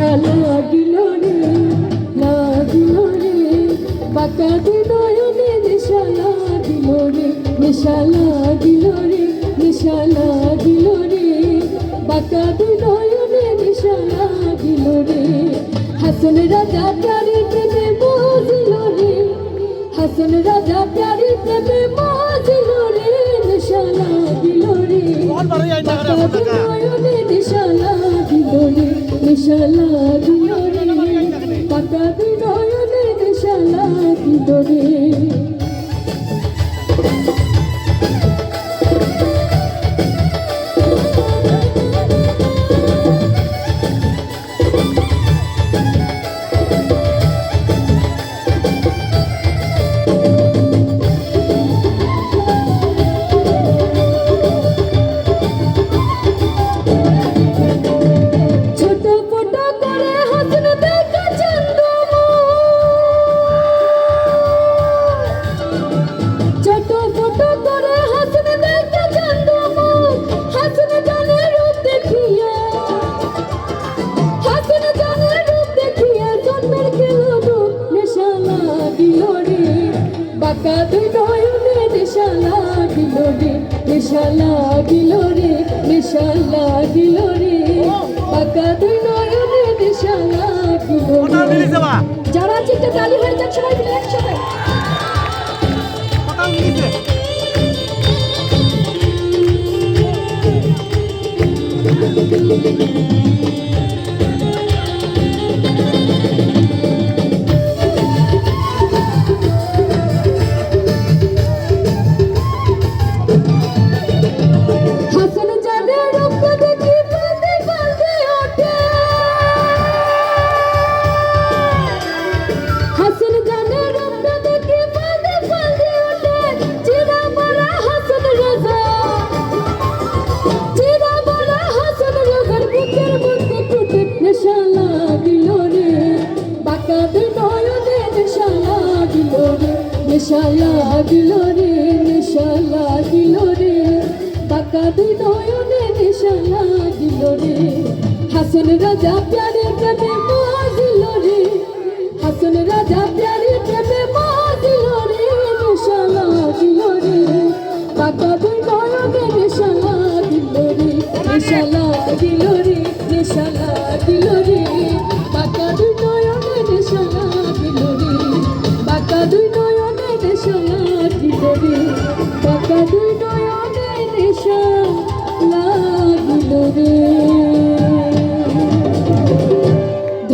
নেশা লাগিল রে লাগিল রে বাঁকা দুই নয়নে নেশা লাগিল রে নেশা লাগিল রে নেশা লাগিল রে বাঁকা দুই নয়নে নেশা লাগিল রে হাসন রাজা প্যারি প্রেমে মজিল রে হাসন রাজা প্যারি প্রেমে মজিল রে নেশা লাগিল রে বাঁকা দুই নয়নে নেশা লাগিল রে নেশা লাগিল রে বাঁকা দুই নয়নে নেশা লাগিল রে বাঁকা দুই নয়নে নেশা লাগিল রে নেশা লাগিল রে নেশা লাগিল রে বাঁকা দুই নয়নে নেশা লাগিল রে যারা চিত্তে তালি হয়ে যাক সবাই মিলে একসাথে নেশা লাগিল রে নেশা লাগিল রে বাঁকা দুই নয়নে নেশা লাগিল রে হাসন রাজা প্যারে প্রেমে মজিল রে হাসন রাজা প্যারে প্রেমে মজিল রে নেশা লাগিল রে বাঁকা দুই নয়নে নেশা লাগিল রে নেশা লাগিল রে নেশা লাগিল রে বাঁকা দুই নয়নে নেশা লাগিল রে বাঁকা দুই নয়নে নেশা লাগিল রে